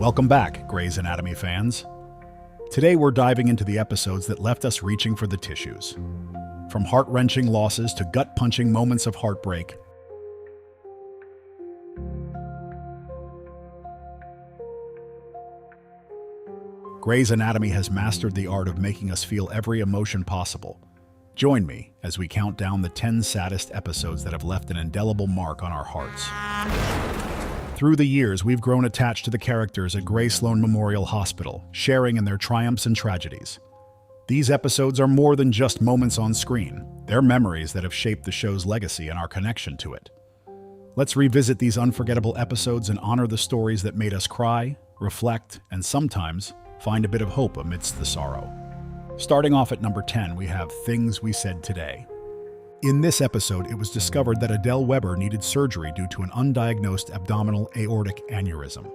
Welcome back, Grey's Anatomy fans. Today we're diving into the episodes that left us reaching for the tissues. From heart-wrenching losses to gut-punching moments of heartbreak, Grey's Anatomy has mastered the art of making us feel every emotion possible. Join me as we count down the 10 saddest episodes that have left an indelible mark on our hearts. Through the years, we've grown attached to the characters at Grey Sloan Memorial Hospital, sharing in their triumphs and tragedies. These episodes are more than just moments on screen. They're memories that have shaped the show's legacy and our connection to it. Let's revisit these unforgettable episodes and honor the stories that made us cry, reflect, and sometimes find a bit of hope amidst the sorrow. Starting off at number 10, we have Things We Said Today. In this episode, it was discovered that Adele Weber needed surgery due to an undiagnosed abdominal aortic aneurysm.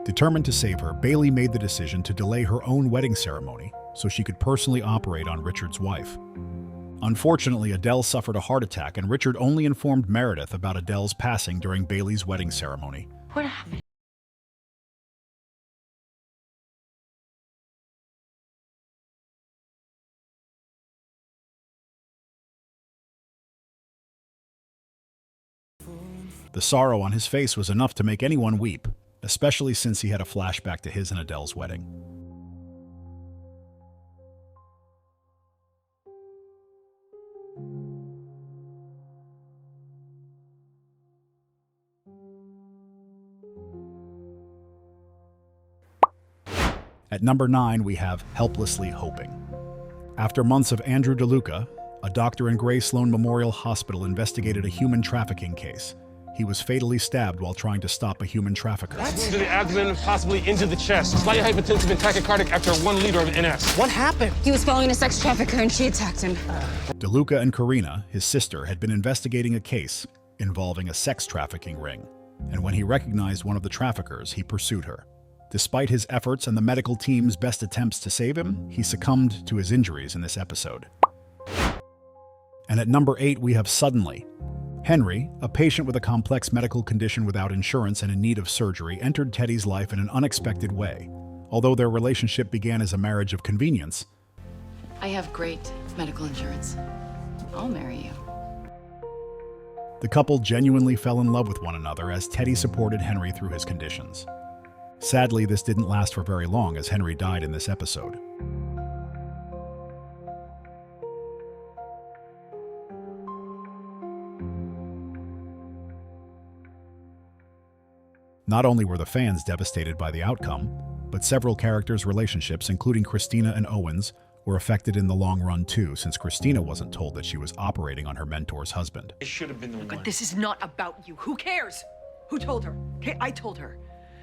Determined to save her, Bailey made the decision to delay her own wedding ceremony so she could personally operate on Richard's wife. Unfortunately, Adele suffered a heart attack, and Richard only informed Meredith about Adele's passing during Bailey's wedding ceremony. What happened? The sorrow on his face was enough to make anyone weep, especially since he had a flashback to his and Adele's wedding. At number 9, we have Helplessly Hoping. After months of Andrew DeLuca, a doctor in Grey Sloan Memorial Hospital investigated a human trafficking case. He was fatally stabbed while trying to stop a human trafficker. Into the abdomen, possibly into the chest. Slightly hypotensive and tachycardic after 1 liter of NS. What happened? He was following a sex trafficker and she attacked him. DeLuca and Karina, his sister, had been investigating a case involving a sex trafficking ring, and when he recognized one of the traffickers, he pursued her. Despite his efforts and the medical team's best attempts to save him, he succumbed to his injuries in this episode. And at number 8, we have Suddenly. Henry, a patient with a complex medical condition without insurance and in need of surgery, entered Teddy's life in an unexpected way. Although their relationship began as a marriage of convenience, I have great medical insurance. I'll marry you. the couple genuinely fell in love with one another as Teddy supported Henry through his conditions. Sadly, this didn't last for very long as Henry died in this episode. Not only were the fans devastated by the outcome, but several characters' relationships, including Christina and Owen's, were affected in the long run too, since Christina wasn't told that she was operating on her mentor's husband. It should have been the one. But this is not about you. Who cares? Who told her? Okay, I told her.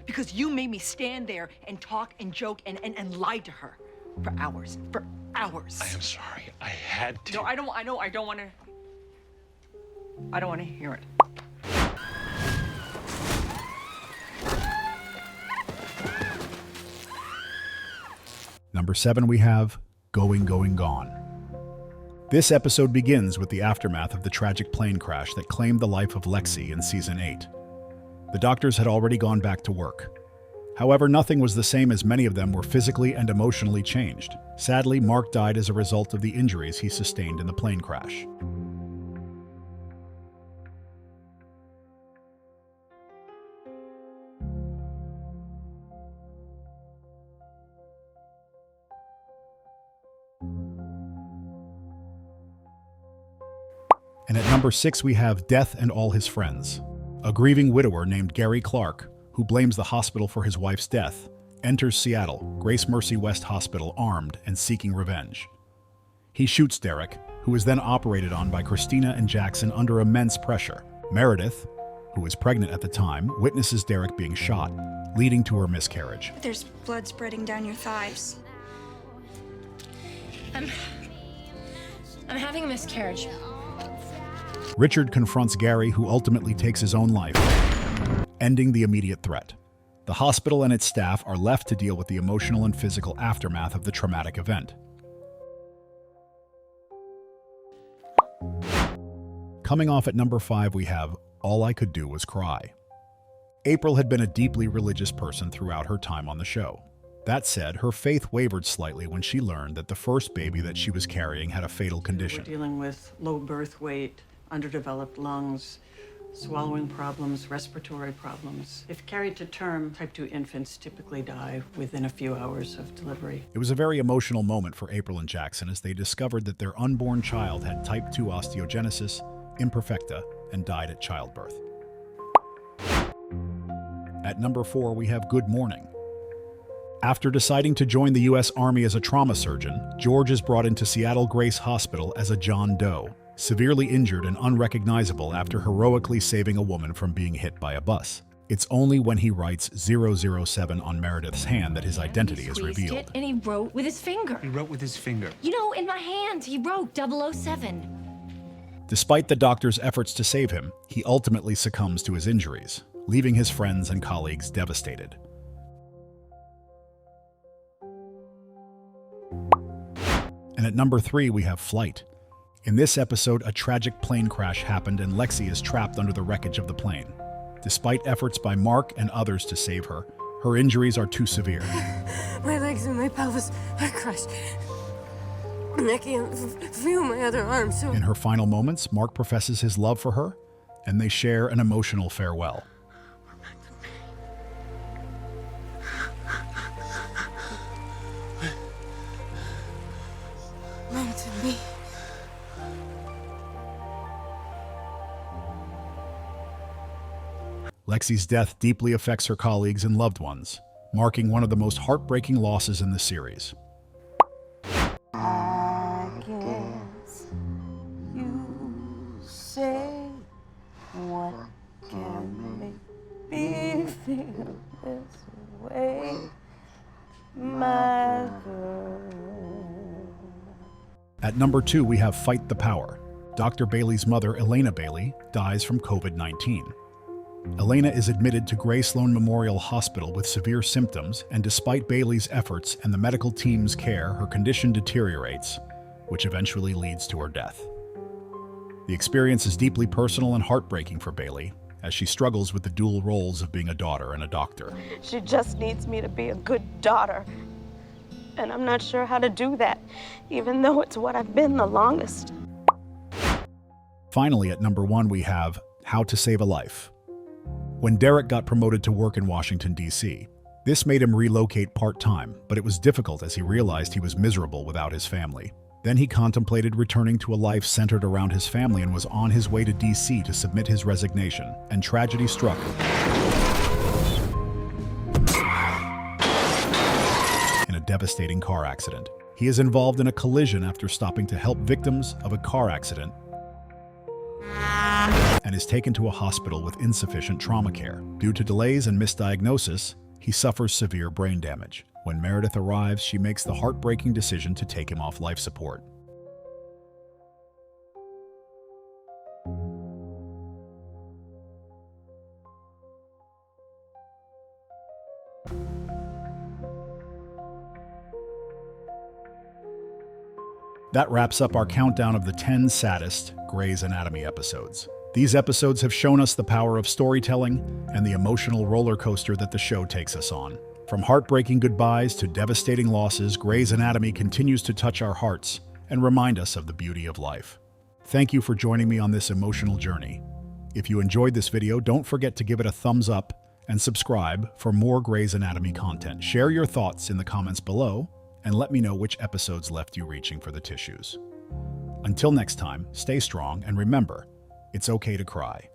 Because you made me stand there and talk and joke and lie to her for hours. For hours. I am sorry. I had to. No, I don't want to hear it. Number 7, we have Going, Going, Gone. This episode begins with the aftermath of the tragic plane crash that claimed the life of Lexi in Season 8. The doctors had already gone back to work. However, nothing was the same as many of them were physically and emotionally changed. Sadly, Mark died as a result of the injuries he sustained in the plane crash. And at number 6, we have Death and All His Friends. A grieving widower named Gary Clark, who blames the hospital for his wife's death, enters Seattle, Grace Mercy West Hospital, armed and seeking revenge. He shoots Derek, who is then operated on by Christina and Jackson under immense pressure. Meredith, who is pregnant at the time, witnesses Derek being shot, leading to her miscarriage. There's blood spreading down your thighs. I'm having a miscarriage. Richard confronts Gary, who ultimately takes his own life, ending the immediate threat. The hospital and its staff are left to deal with the emotional and physical aftermath of the traumatic event. Coming off at number 5, we have All I Could Do Was Cry. April had been a deeply religious person throughout her time on the show. That said, her faith wavered slightly when she learned that the first baby that she was carrying had a fatal condition. We're dealing with low birth weight, underdeveloped lungs, swallowing problems, respiratory problems. If carried to term, type 2 infants typically die within a few hours of delivery. It was a very emotional moment for April and Jackson as they discovered that their unborn child had type 2 osteogenesis imperfecta and died at childbirth. At number 4, we have Good Morning. After deciding to join the U.S. Army as a trauma surgeon, George is brought into Seattle Grace Hospital as a John Doe, severely injured and unrecognizable after heroically saving a woman from being hit by a bus. It's only when he writes 007 on Meredith's hand that his identity is revealed. And he wrote with his finger. He wrote with his finger. You know, in my hand, he wrote 007. Despite the doctor's efforts to save him, he ultimately succumbs to his injuries, leaving his friends and colleagues devastated. And at number 3, we have Flight. In this episode, a tragic plane crash happened and Lexi is trapped under the wreckage of the plane. Despite efforts by Mark and others to save her, her injuries are too severe. My legs and my pelvis are crushed. And I can't feel my other arm, so... In her final moments, Mark professes his love for her, and they share an emotional farewell. Mom to me. Lexi's death deeply affects her colleagues and loved ones, marking one of the most heartbreaking losses in the series. I guess you say what can make me feel this way, my girl. At number 2, we have Fight the Power. Dr. Bailey's mother, Elena Bailey, dies from COVID-19. Elena is admitted to Gray Sloan Memorial Hospital with severe symptoms, and despite Bailey's efforts and the medical team's care, her condition deteriorates, which eventually leads to her death. The experience is deeply personal and heartbreaking for Bailey, as she struggles with the dual roles of being a daughter and a doctor. She just needs me to be a good daughter. And I'm not sure how to do that, even though it's what I've been the longest. Finally, at number 1, we have How to Save a Life. When Derek got promoted to work in Washington, D.C., this made him relocate part-time, but it was difficult as he realized he was miserable without his family. Then he contemplated returning to a life centered around his family and was on his way to D.C. to submit his resignation, and tragedy struck. In a devastating car accident. He is involved in a collision after stopping to help victims of a car accident and is taken to a hospital with insufficient trauma care. Due to delays and misdiagnosis, he suffers severe brain damage. When Meredith arrives, she makes the heartbreaking decision to take him off life support. That wraps up our countdown of the 10 saddest Grey's Anatomy episodes. These episodes have shown us the power of storytelling and the emotional roller coaster that the show takes us on. From heartbreaking goodbyes to devastating losses, Grey's Anatomy continues to touch our hearts and remind us of the beauty of life. Thank you for joining me on this emotional journey. If you enjoyed this video, don't forget to give it a thumbs up and subscribe for more Grey's Anatomy content. Share your thoughts in the comments below and let me know which episodes left you reaching for the tissues. Until next time, stay strong and remember, it's okay to cry.